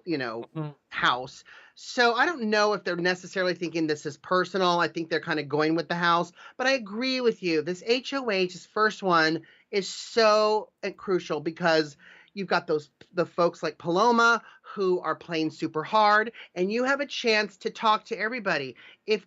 you know Mm. house. So I don't know if they're necessarily thinking this is personal. I think they're kind of going with the house. But I agree with you. This HOH, this first one, is so crucial because you've got the folks like Paloma who are playing super hard, and you have a chance to talk to everybody. If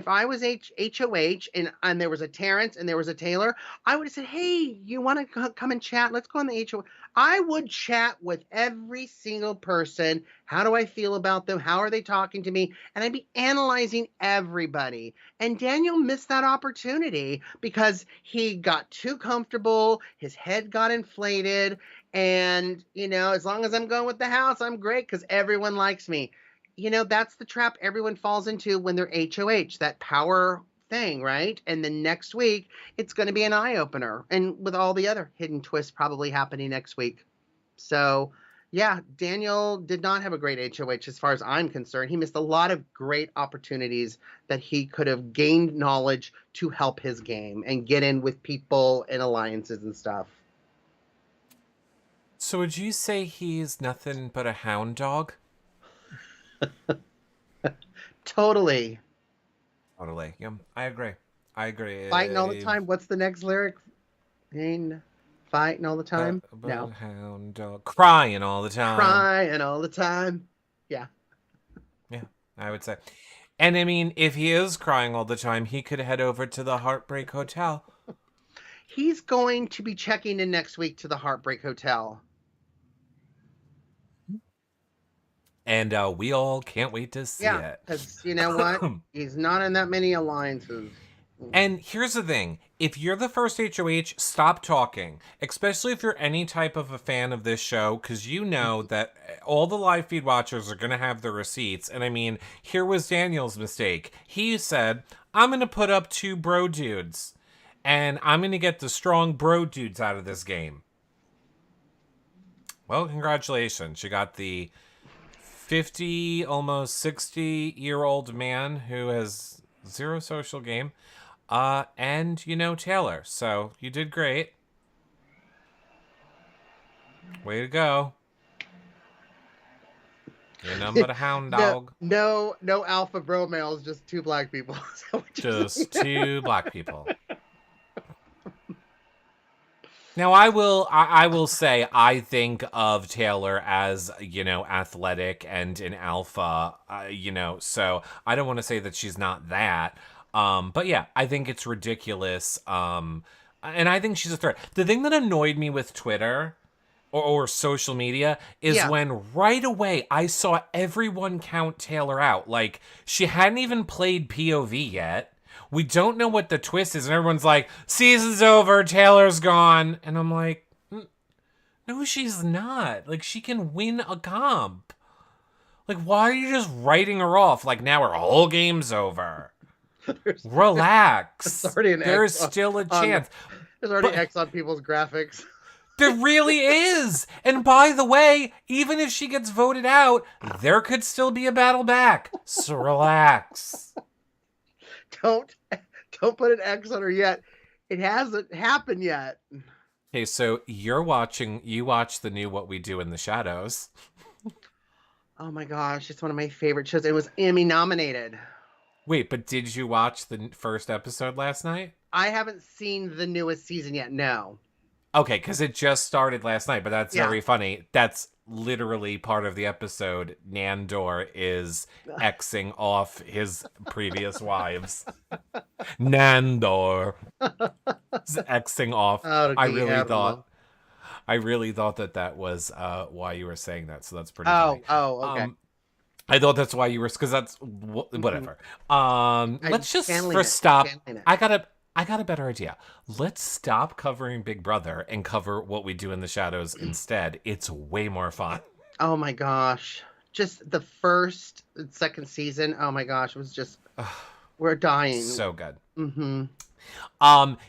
I was HOH and there was a Terrence and there was a Taylor, I would have said, "Hey, you want to come and chat? Let's go on the HOH." I would chat with every single person. How do I feel about them? How are they talking to me? And I'd be analyzing everybody. And Daniel missed that opportunity because he got too comfortable. His head got inflated. And, as long as I'm going with the house, I'm great because everyone likes me. That's the trap everyone falls into when they're HOH, that power thing, right? And then next week, it's going to be an eye opener. And with all the other hidden twists probably happening next week. So, yeah, Daniel did not have a great HOH as far as I'm concerned. He missed a lot of great opportunities that he could have gained knowledge to help his game and get in with people and alliances and stuff. So would you say he's nothing but a hound dog? Totally. Totally. Yeah, I agree. I Fighting all the agree. time. What's the next lyric? Ain't fighting all the time? But No. a hound dog crying all the time. Crying all the time. Yeah. Yeah, I would say. And I mean, if he is crying all the time, he could head over to the Heartbreak Hotel. He's going to be checking in next week to the Heartbreak Hotel. And we all can't wait to see Yeah, it. because you know what? He's not in that many alliances. And here's the thing. If you're the first HOH, stop talking. Especially if you're any type of a fan of this show, because you know that all the live feed watchers are going to have the receipts. And I mean, here was Daniel's mistake. He said, I'm going to put up 2 bro dudes. And I'm going to get the strong bro dudes out of this game. Well, congratulations. You got the 50, almost 60-year-old man who has 0 social game. And, Taylor. So, you did great. Way to go. You're nothing but a hound dog. No alpha bro males, just 2 black people. Just 2 black people. Now, I will say, I think of Taylor as, athletic and an alpha, so I don't want to say that she's not that. But yeah, I think it's ridiculous. And I think she's a threat. The thing that annoyed me with Twitter or social media is when right away I saw everyone count Taylor out. Like, she hadn't even played POV yet. We don't know what the twist is, and everyone's like, season's over, Taylor's gone. And I'm like, no, she's not. Like, she can win a comp. Like, why are you just writing her off? Like, now her whole game's over. Relax. There's still a chance. There's already X on people's graphics. There really is. And by the way, even if she gets voted out, there could still be a battle back. So relax. Don't put an X on her yet. It hasn't happened yet. Okay, so you watched the new What We Do in the Shadows. Oh my gosh, it's one of my favorite shows. It was Emmy nominated. Wait, but did you watch the first episode last night? I haven't seen the newest season yet, no. Okay, because it just started last night, but that's very funny. That's literally part of the episode. Nandor is Xing off his previous wives. Nandor is Xing off. I really thought that was why you were saying that, so that's pretty funny. Oh, okay. I thought that's why you were, because that's whatever. Let's just first stop. I got a better idea. Let's stop covering Big Brother and cover What We Do in the Shadows instead. It's way more fun. Oh my gosh. Just the first and second season. Oh my gosh. It was just, we're dying. So good. Mm-hmm.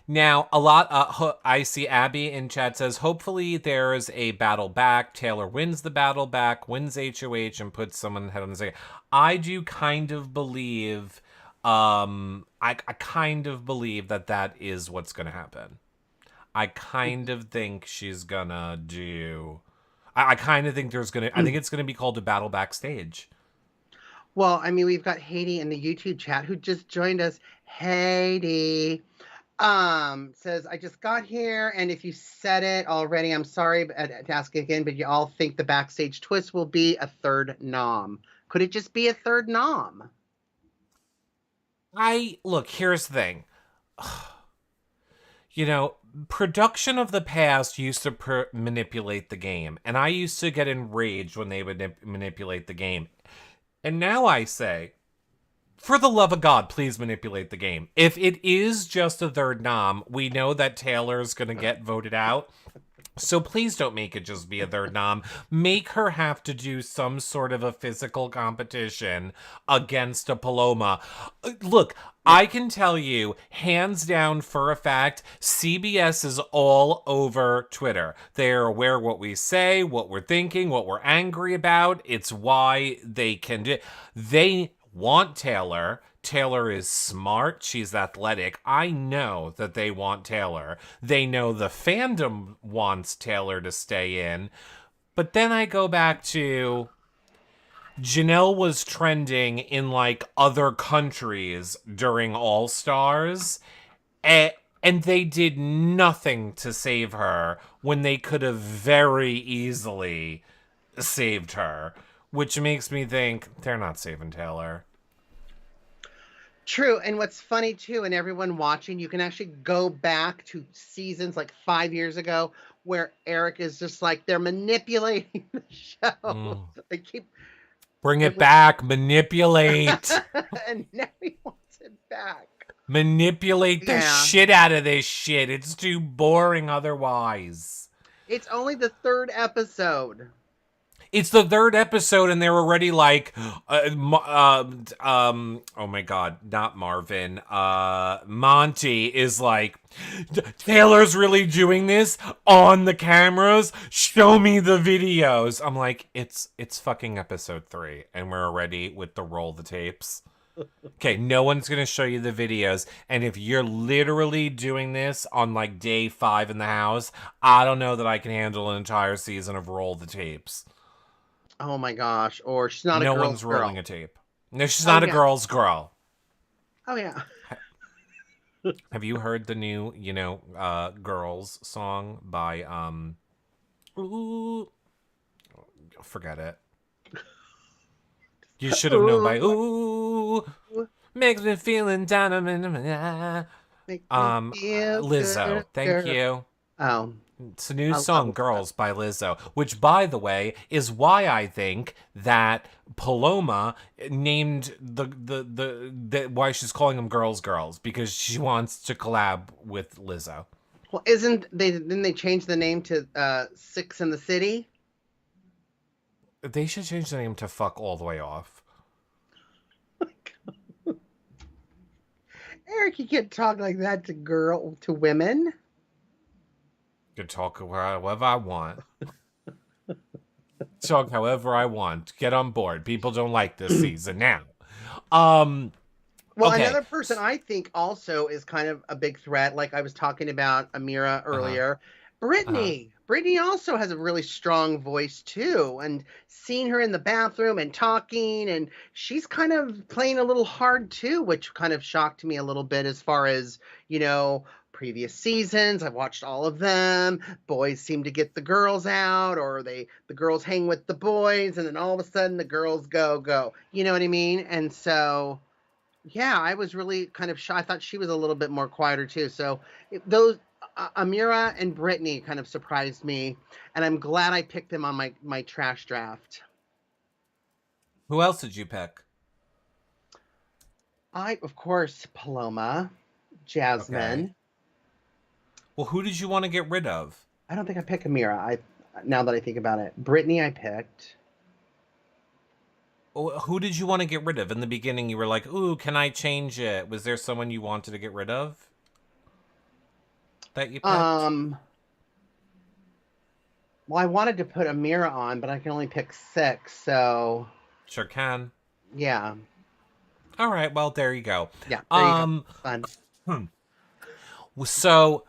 Now, a lot, I see Abby in chat says, hopefully there's a battle back. Taylor wins the battle back, wins HOH, and puts someone head on the second. I do kind of believe... I kind of believe that is what's gonna happen. I kind of think she's gonna do... I kind of think I think it's gonna be called a battle backstage. Well, I mean, we've got Haiti in the YouTube chat who just joined us. Haiti says, I just got here, and if you said it already, I'm sorry to ask again, but you all think the backstage twist will be a third nom. Could it just be a third nom? Look, here's the thing. Production of the past used to manipulate the game, and I used to get enraged when they would manipulate the game. And now I say, for the love of God, please manipulate the game. If it is just a third nom, we know that Taylor's going to get voted out. So please don't make it just be a third nom. Make her have to do some sort of a physical competition against a Paloma. Look, I can tell you, hands down for a fact, CBS is all over Twitter. They're aware of what we say, what we're thinking, what we're angry about. It's why they can do it. They want Taylor. Taylor is smart. She's athletic. I know that they want Taylor. They know the fandom wants Taylor to stay in. But then I go back to Janelle was trending in like other countries during All Stars. And they did nothing to save her when they could have very easily saved her. Which makes me think they're not saving Taylor. True. And what's funny too, and everyone watching, you can actually go back to seasons like 5 years ago where Eric is just like, they're manipulating the show. They keep... Bring it back. Manipulate. And now he wants it back. Manipulate the shit out of this shit. It's too boring otherwise. It's only the third episode. It's the third episode, and they're already like, oh my god, not Marvin. Monty is like, Taylor's really doing this on the cameras. Show me the videos. I'm like, it's fucking episode 3, and we're already with the roll the tapes. Okay, no one's gonna show you the videos, and if you're literally doing this on like day 5 in the house, I don't know that I can handle an entire season of roll the tapes. Oh my gosh. Or she's not No a girl's one's girl. rolling a tape. No, she's Oh, not a yeah. girl's girl. Oh yeah. Have you heard the new, girls song by ooh, forget it. You should have known by ooh, makes me feeling down. Make me feel Lizzo. good, Thank girl. you. Oh. It's a new I song, love Girls by Lizzo, which, by the way, is why I think that Paloma named why she's calling them Girls, because she wants to collab with Lizzo. Well, didn't they change the name to Six in the City? They should change the name to Fuck All the Way Off. Eric, you can't talk like that to women. Can talk however I want. Talk however I want. Get on board. People don't like this season now. Well, okay. Another person I think also is kind of a big threat, like I was talking about Amira earlier. Brittany. Brittany also has a really strong voice too, and seeing her in the bathroom and talking, and she's kind of playing a little hard too, which kind of shocked me a little bit as far as, previous seasons. I've watched all of them. Boys seem to get the girls out, or the girls hang with the boys, and then all of a sudden the girls go. You know what I mean? And so, yeah, I was really kind of shy. I thought she was a little bit more quieter too. So those Amira and Brittany kind of surprised me, and I'm glad I picked them on my trash draft. Who else did you pick? Of course, Paloma, Jasmine. Okay. Well, who did you want to get rid of? I don't think I picked Amira. Now that I think about it, Brittany I picked. Who did you want to get rid of? In the beginning, you were like, ooh, can I change it? Was there someone you wanted to get rid of that you picked? Well, I wanted to put Amira on, but I can only pick 6, so... Sure can. Yeah. All right, well, there you go. Yeah, there you go. Fun. So...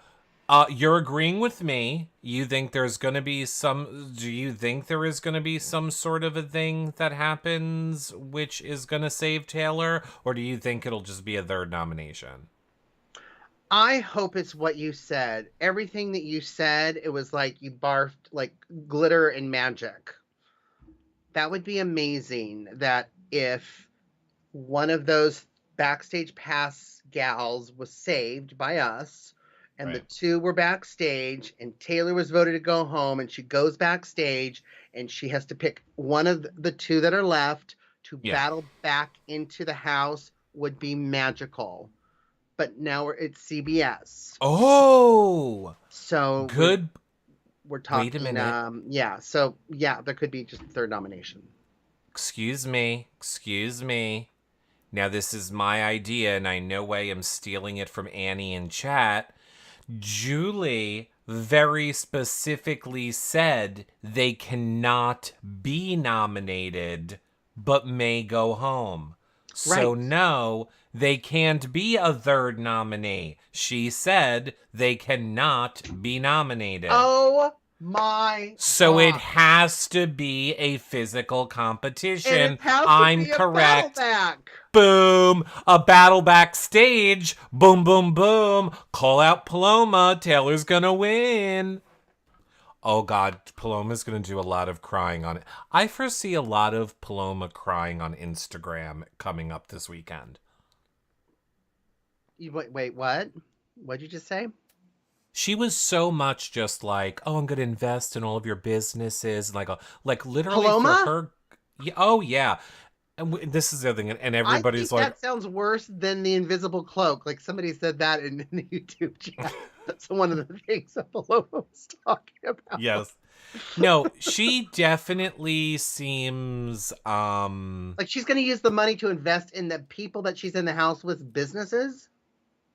you're agreeing with me. You think there's going to be do you think there is going to be some sort of a thing that happens which is going to save Taylor? Or do you think it'll just be a third nomination? I hope it's what you said. Everything that you said, it was like you barfed like glitter and magic. That would be amazing, that if one of those backstage pass gals was saved by us, and Right. the 2 were backstage, and Taylor was voted to go home, and she goes backstage, and she has to pick one of the 2 that are left to battle back into the house, would be magical. But now it's CBS. Oh! So good. We're talking. Wait a minute. Yeah. So yeah, there could be just a third nomination. Excuse me. Now this is my idea, and I no way am stealing it from Annie in chat. Julie very specifically said they cannot be nominated, but may go home. So no, they can't be a third nominee. She said they cannot be nominated. Oh my So God. it has to be a physical competition. And it has to I'm be a correct. battle back. Boom. A battle backstage. Boom, boom, boom. Call out Paloma. Taylor's gonna win. Oh God, Paloma's gonna do a lot of crying on it. I foresee a lot of Paloma crying on Instagram coming up this weekend. Wait, what? What'd you just say? She was so much just like, oh, I'm going to invest in all of your businesses. Like literally Paloma? for her. Yeah, oh, yeah. And this is the other thing. And everybody's I think like, that sounds worse than the invisible cloak. Like somebody said that in the YouTube chat. That's one of the things that Paloma was talking about. yes. No, she definitely seems Like she's going to use the money to invest in the people that she's in the house with businesses.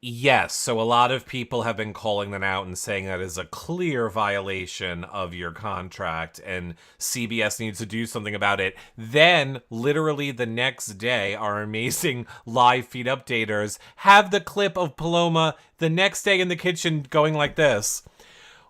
yes, so a lot of people have been calling them out and saying that is a clear violation of your contract and CBS needs to do something about it. Then, literally the next day, our amazing live feed updaters have the clip of Paloma the next day in the kitchen going like this.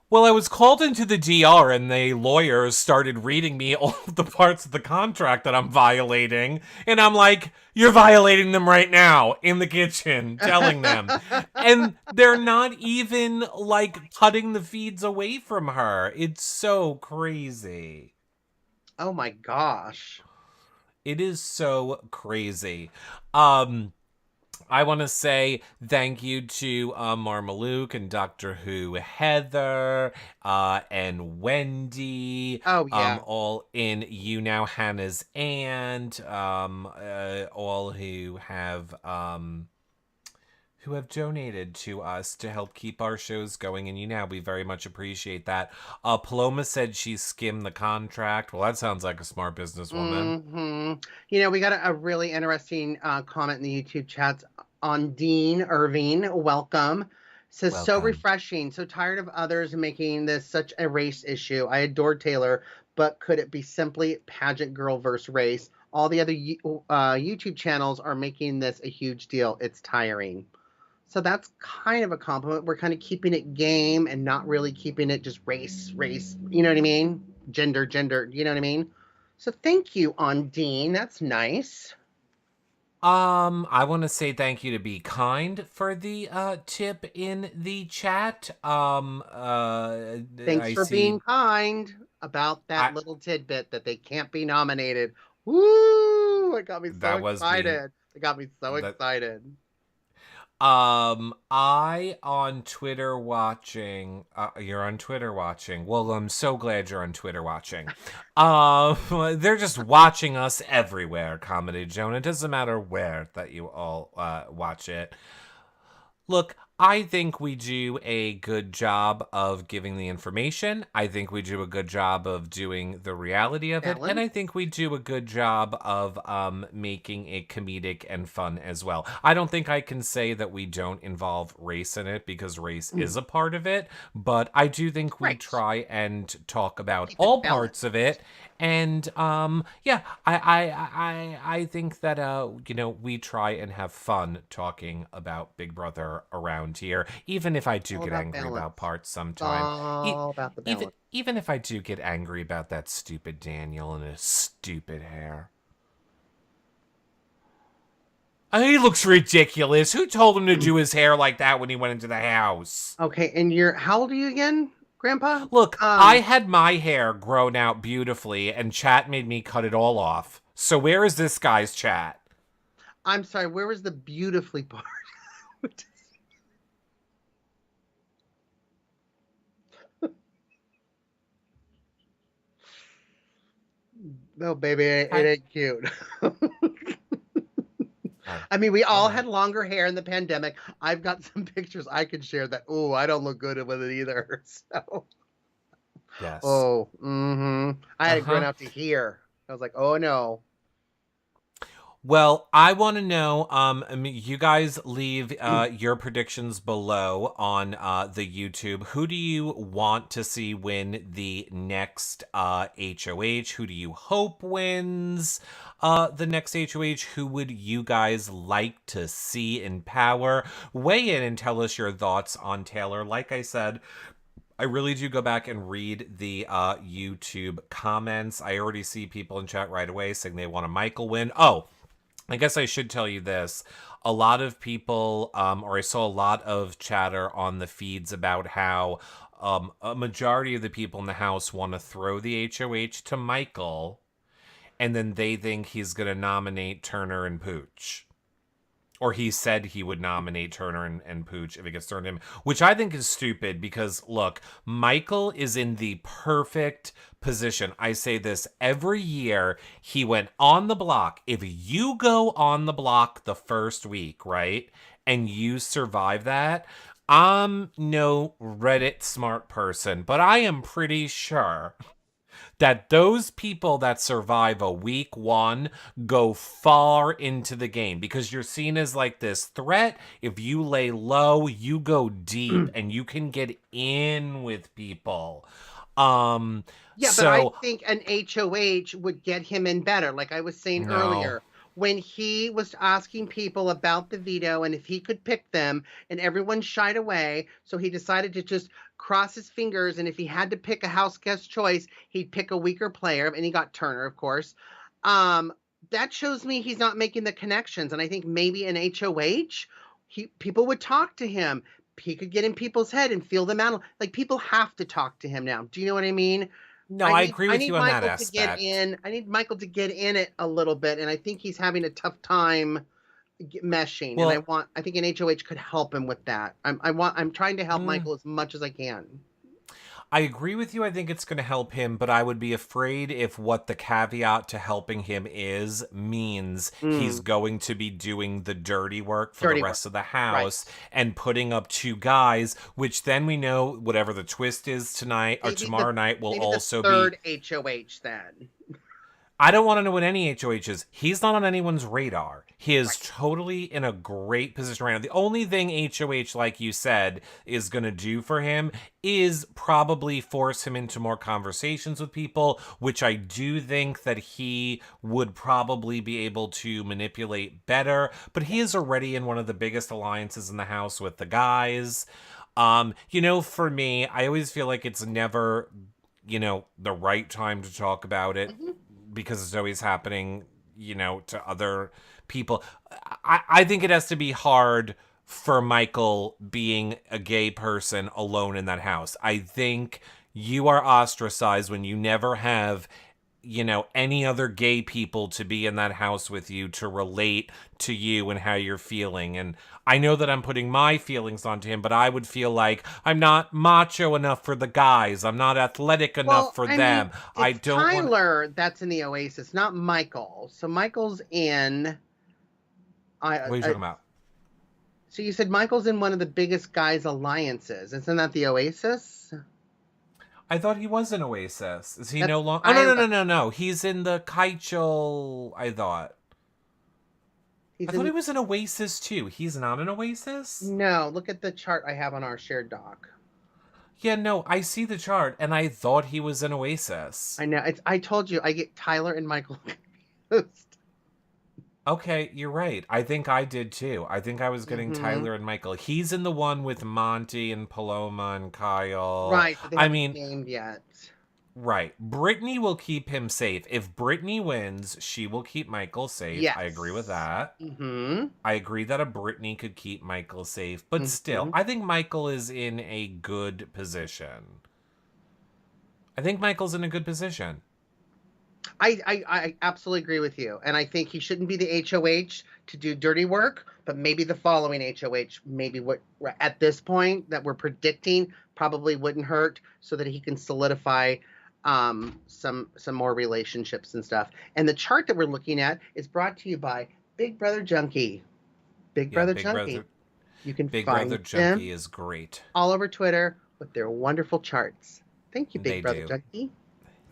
Well, I was called into the DR and the lawyers started reading me all of the parts of the contract that I'm violating. And I'm like, you're violating them right now in the kitchen, telling them. And they're not even like cutting the feeds away from her. It's so crazy. Oh my gosh. It is so crazy. Um, I want to say thank you to Marmaluke and Doctor Who Heather and Wendy, Oh yeah. all in You Now Hannah's and all who have donated to us to help keep our shows going. And You Now, we very much appreciate that. Paloma said she skimmed the contract. Well, that sounds like a smart businesswoman. You know, we got a really interesting comment in the YouTube chats on Dean Irving. Welcome. Says, so Welcome. refreshing. So tired of others making this such a race issue. I adore Taylor, but could it be simply pageant girl versus race? All the other YouTube channels are making this a huge deal. It's tiring. So that's kind of a compliment. We're kind of keeping it game and not really keeping it just race, race. You know what I mean? Gender, gender. You know what I mean? So thank you, Ondine. That's nice. I want to say thank you to Be Kind for the tip in the chat. Thanks I for see. being kind about that I little tidbit that they can't be nominated. Woo! It got me so that was being excited. It got me so that. excited. I on Twitter watching. You're on Twitter watching. Well, I'm so glad you're on Twitter watching. They're just watching us everywhere, Comedy Joan. It doesn't matter where that you all watch it. Look, I think we do a good job of giving the information. I think we do a good job of doing the reality of it. And Balance. I think we do a good job of making it comedic and fun as well. I don't think I can say that we don't involve race in it because race is a part of it. But I do think we Right. try and talk about Keep it all balanced. parts of it. And yeah, I think that we try and have fun talking about Big Brother around here, even if I do All get about angry balance. about parts It's sometime. all about the Even balance. even if I do get angry about that stupid Daniel and his stupid hair. He looks ridiculous. Who told him to do his hair like that when he went into the house? Okay, and how old are you again, Grandpa? Look, I had my hair grown out beautifully, and chat made me cut it all off. So where is this guy's chat? I'm sorry, where was the beautifully part? No, baby, it ain't cute. I mean, we all had longer hair in the pandemic. I've got some pictures I could share that, oh, I don't look good with it either. So, Yes. I had it grown out to here. I was like, oh no. Well, I want to know, you guys leave your predictions below on the YouTube. Who do you want to see win the next HOH? Who do you hope wins the next HOH? Who would you guys like to see in power? Weigh in and tell us your thoughts on Taylor. Like I said, I really do go back and read the YouTube comments. I already see people in chat right away saying they want a Michael win. Oh, I guess I should tell you this. A lot of people, or I saw a lot of chatter on the feeds about how a majority of the people in the house want to throw the HOH to Michael, and then they think he's going to nominate Turner and Pooch. Or he said he would nominate Turner and Pooch if it gets thrown to him, which I think is stupid because, look, Michael is in the perfect position. I say this every year. He went on the block. If you go on the block the first week, right, and you survive that, I'm no Reddit smart person, but I am pretty sure that those people that survive a week one go far into the game because you're seen as like this threat. If you lay low, you go deep and you can get in with people. Um, Yeah, but I so think an HOH would get him in better. Like I was saying no. earlier, when he was asking people about the veto and if he could pick them, and everyone shied away, so he decided to just cross his fingers. And if he had to pick a house guest choice, he'd pick a weaker player, and he got Turner, of course. Um, that shows me he's not making the connections. And I think maybe an HOH, people would talk to him. He could get in people's head and feel them out. Like people have to talk to him now. Do you know what I mean? No, I agree I with need you on that Michael to get aspect. in. I need Michael to get in it a little bit, and I think he's having a tough time meshing. And Well, I think an HOH could help him with that. I'm trying to help mm, Michael as much as I can. I agree with you. I think it's going to help him, but I would be afraid if what the caveat to helping him is means he's Mm, going to be doing the dirty work for the dirty work, rest of the right? house and putting up two guys, which then we know whatever the twist is tonight or Maybe the tomorrow night will maybe the also be. third HOH then. I don't want to know what any HOH is. He's not on anyone's radar. He is Right. totally in a great position right now. The only thing HOH, like you said, is going to do for him is probably force him into more conversations with people, which I do think that he would probably be able to manipulate better. But he is already in one of the biggest alliances in the house with the guys. For me, I always feel like it's never, the right time to talk about it Mhm. because it's always happening, to other people. I think it has to be hard for Michael being a gay person alone in that house. I think you are ostracized when you never have any other gay people to be in that house with you to relate to you and how you're feeling. And I know that I'm putting my feelings onto him, but I would feel like I'm not macho enough for the guys. I'm not athletic enough Well, for I mean, them. I it's don't want. Tyler that's in the Oasis, not Michael. So Michael's in. What are you I talking about? so you said Michael's in one of the biggest guys alliances. Isn't that the Oasis? I thought he was in Oasis. Is he That's no longer? Oh, no, I no, no, no, no. He's in the Kaichel, I thought. I he's thought he in was in Oasis too. He's not in Oasis? no, look at the chart I have on our shared doc. Yeah, no, I see the chart and I thought he was in Oasis. I know it's I told you I get Tyler and Michael confused. Okay, you're right. I think I did too. I think I was getting Mm-hmm. Tyler and Michael. He's in the one with Monty and Paloma and Kyle. Right, but they I haven't mean, named yet. right. Brittany will keep him safe. If Brittany wins, she will keep Michael safe. I agree with Yes. that. Mm-hmm. I agree that a Brittany could keep Michael safe, but still, Mm-hmm. I think Michael is in a good position. I think Michael's in a good position. I absolutely agree with you. And I think he shouldn't be the HOH to do dirty work, but maybe the following HOH, maybe what at this point that we're predicting probably wouldn't hurt so that he can solidify some more relationships and stuff. And the chart that we're looking at is brought to you by Big Brother Junkie. Big Yeah, Brother Big Junkie. Brother You can Big Brother find Junkie them is great. all over Twitter with their wonderful charts. Thank you, Big They Brother do. Junkie.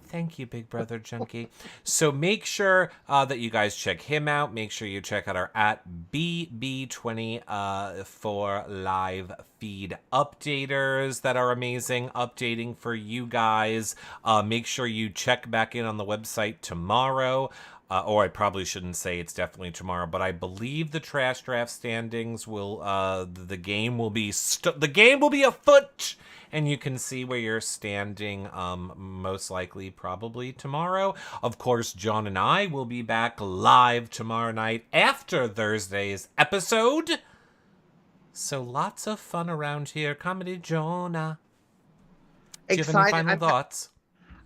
Thank you, Big Brother Junkie. So make sure that you guys check him out. Make sure you check out our at BB20 for live feed updaters that are amazing, updating for you guys. Make sure you check back in on the website tomorrow. Or I probably shouldn't say it's definitely tomorrow, but I believe the trash draft standings will. The game will be. The game will be afoot, and you can see where you're standing. Most likely, probably tomorrow. Of course, John and I will be back live tomorrow night after Thursday's episode. So lots of fun around here, Comedy Jonah. Do you have any Excited. final thoughts?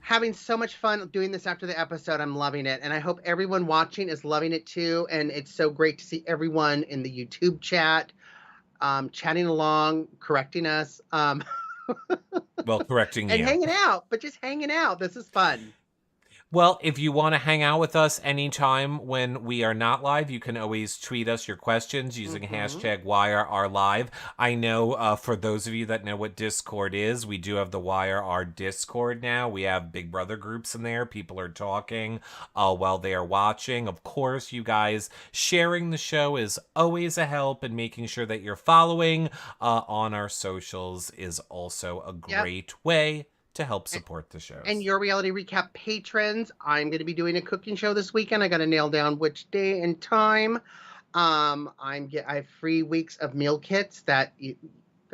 Having so much fun doing this after the episode. I'm loving it. And I hope everyone watching is loving it too. And it's so great to see everyone in the YouTube chat, chatting along, correcting us, Well, correcting and you. hanging out, but just hanging out. This is fun. Well, if you want to hang out with us anytime when we are not live, you can always tweet us your questions using Mm-hmm. hashtag #WireOurLive. I know for those of you that know what Discord is, we do have the Wire Our Discord now. We have Big Brother groups in there. People are talking while they are watching. Of course, you guys sharing the show is always a help, and making sure that you're following on our socials is also a Yep. great way to help support the And shows. your reality recap patrons, I'm going to be doing a cooking show this weekend. I got to nail down which day and time. I have free weeks of meal kits that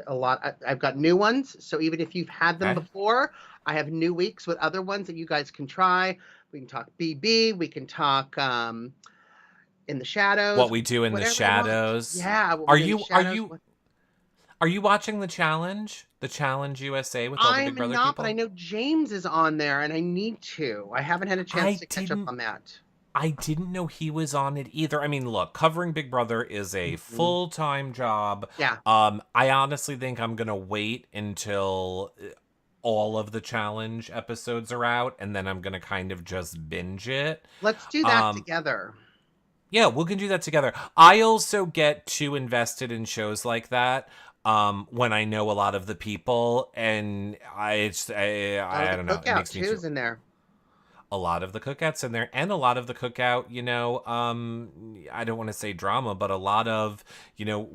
I've got new ones. So even if you've had them Okay. before, I have new weeks with other ones that you guys can try. We can talk BB. We can talk in the What shadows. we do in the Whatever you want. shadows. Yeah, what we Are do in the you are shadows. you are you watching the challenge? The Challenge USA with all the Big I'm Brother not, but I people? know James is on there, and I need to. I haven't had a chance I to catch up didn't on that. I didn't know he was on it either. I mean, look, covering Big Brother is a Mhm. full-time job. Yeah, I honestly think I'm going to wait until all of the challenge episodes are out, and then I'm going to kind of just binge it. let's do that Um together. Yeah, we can do that together. I also get too invested in shows like that when I know a lot of the people, and Oh, I the don't know, it cookout makes me too too is in there. a lot of the cookouts in there, and a lot of the cookout, I don't want to say drama, but a lot of,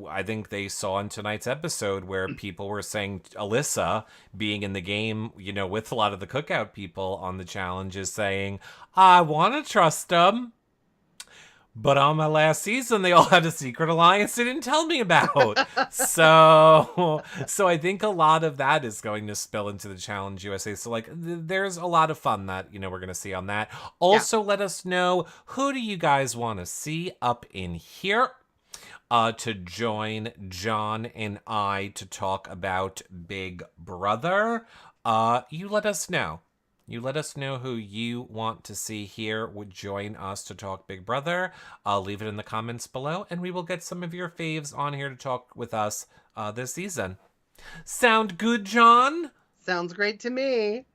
I think they saw in tonight's episode where people were saying Alyssa being in the game, with a lot of the cookout people on the challenges saying, I want to trust them. But on my last season, they all had a secret alliance they didn't tell me about. So I think a lot of that is going to spill into the Challenge USA. So like, there's a lot of fun that we're gonna see on that. Yeah. Also, let us know, who do you guys want to see up in here? To join John and I to talk about Big Brother. You let us know. You let us know who you want to see here would join us to talk Big Brother. Leave it in the comments below, and we will get some of your faves on here to talk with us this season. Sound good, John? Sounds great to me.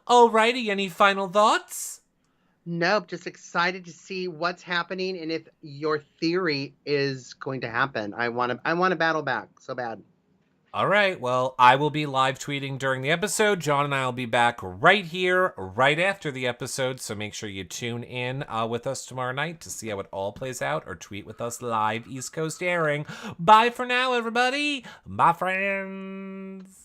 Alrighty, any final thoughts? Nope, just excited to see what's happening and if your theory is going to happen. I want to battle back so bad. All right, well, I will be live tweeting during the episode. John and I will be back right here, right after the episode. So make sure you tune in with us tomorrow night to see how it all plays out, or tweet with us live, East Coast airing. Bye for now, everybody. Bye, friends.